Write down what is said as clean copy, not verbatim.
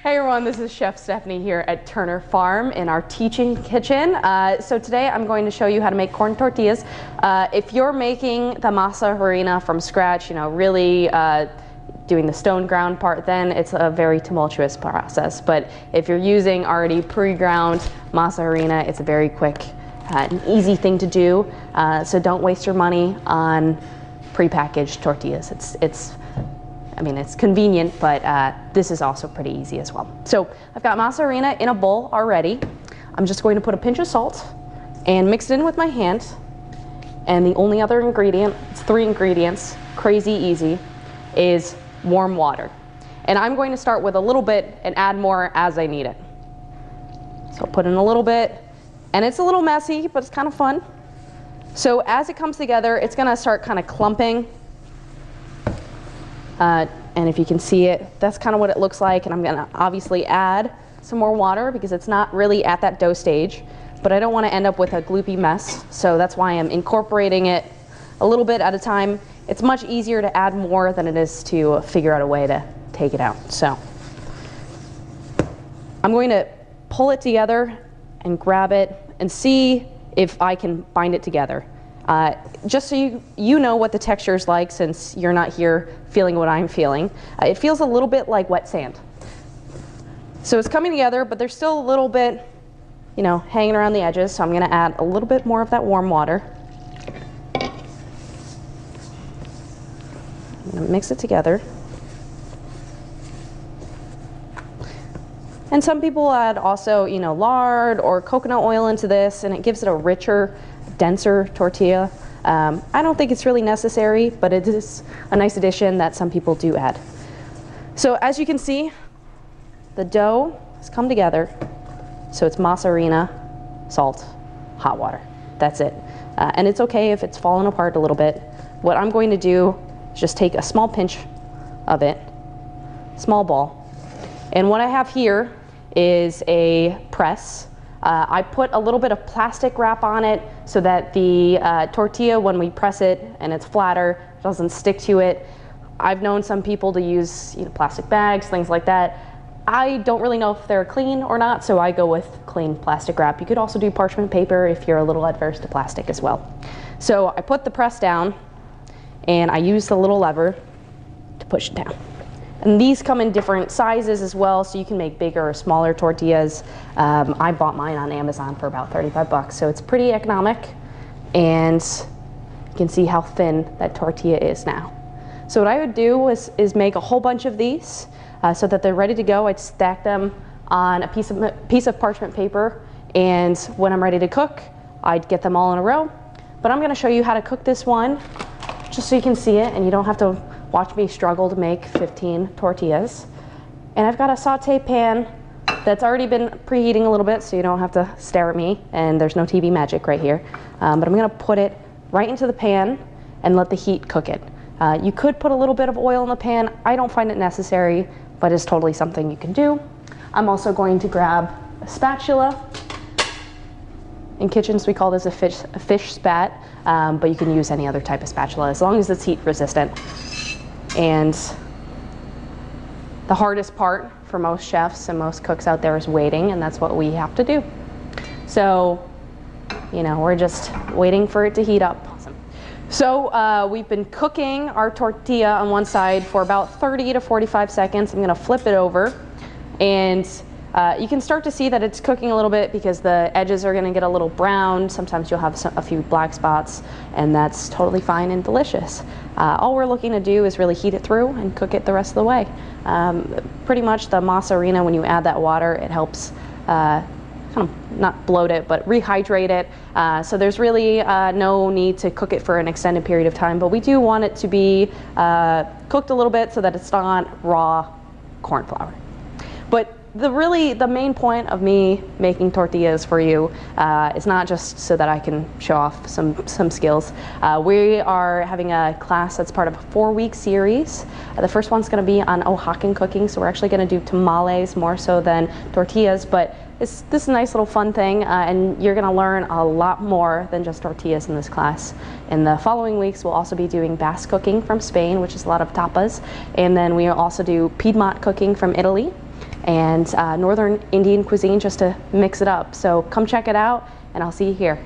Hey everyone, this is Chef Stephanie here at Turner Farm in our teaching kitchen. So today I'm going to show you how to make corn tortillas. If you're making the masa harina from scratch, really doing the stone ground part, then it's a very tumultuous process. But if you're using already pre-ground masa harina, it's a very quick and easy thing to do. So don't waste your money on pre-packaged tortillas. It's convenient, but this is also pretty easy as well. So I've got masa harina in a bowl already. I'm just going to put a pinch of salt and mix it in with my hand. And the only other ingredient, it's 3 ingredients, crazy easy, is warm water. And I'm going to start with a little bit and add more as I need it. So I'll put in a little bit, and it's a little messy, but it's kind of fun. So as it comes together, it's gonna start kind of clumping. And if you can see it, that's kind of what it looks like. And I'm gonna obviously add some more water because it's not really at that dough stage, but I don't want to end up with a gloopy mess. So that's why I'm incorporating it a little bit at a time. It's much easier to add more than it is to figure out a way to take it out. So I'm going to pull it together and grab it and see if I can bind it together. Just so you know what the texture is like, since you're not here feeling what I'm feeling. It feels a little bit like wet sand. So it's coming together, but there's still a little bit, hanging around the edges. So I'm going to add a little bit more of that warm water. I'm going to mix it together. And some people add also, lard or coconut oil into this, and it gives it a richer, denser tortilla. I don't think it's really necessary, but it is a nice addition that some people do add. So as you can see, the dough has come together. So it's masa harina, salt, hot water. That's it. And it's okay if it's fallen apart a little bit. What I'm going to do is just take a small pinch of it, small ball. And what I have here is a press. I put a little bit of plastic wrap on it so that the tortilla, when we press it and it's flatter, doesn't stick to it. I've known some people to use plastic bags, things like that. I don't really know if they're clean or not, so I go with clean plastic wrap. You could also do parchment paper if you're a little adverse to plastic as well. So I put the press down and I use the little lever to push it down. And these come in different sizes as well, so you can make bigger or smaller tortillas. I bought mine on Amazon for about 35 bucks, so it's pretty economic. And you can see how thin that tortilla is now. So what I would do is make a whole bunch of these so that they're ready to go. I'd stack them on a piece of parchment paper, and when I'm ready to cook, I'd get them all in a row. But I'm gonna show you how to cook this one, just so you can see it and you don't have to watch me struggle to make 15 tortillas. And I've got a saute pan that's already been preheating a little bit, so you don't have to stare at me, and there's no TV magic right here. But I'm gonna put it right into the pan and let the heat cook it. You could put a little bit of oil in the pan. I don't find it necessary, but it's totally something you can do. I'm also going to grab a spatula. In kitchens, we call this a fish spat, but you can use any other type of spatula as long as it's heat resistant. And the hardest part for most chefs and most cooks out there is waiting, and that's what we have to do. So, we're just waiting for it to heat up. Awesome. So we've been cooking our tortilla on one side for about 30 to 45 seconds. I'm gonna flip it over, and you can start to see that it's cooking a little bit because the edges are gonna get a little brown. Sometimes you'll have a few black spots, and that's totally fine and delicious. All we're looking to do is really heat it through and cook it the rest of the way. Pretty much the masa harina, when you add that water, it helps kind of not bloat it, but rehydrate it. So there's really no need to cook it for an extended period of time, but we do want it to be cooked a little bit so that it's not raw corn flour. But the main point of me making tortillas for you is not just so that I can show off some skills. We are having a class that's part of a 4-week series. The first one's going to be on Oaxacan cooking, so we're actually going to do tamales more so than tortillas, but this is a nice little fun thing, and you're going to learn a lot more than just tortillas in this class. In the following weeks, we'll also be doing Basque cooking from Spain, which is a lot of tapas, and then we also do Piedmont cooking from Italy. and Northern Indian cuisine just to mix it up. So come check it out, and I'll see you here.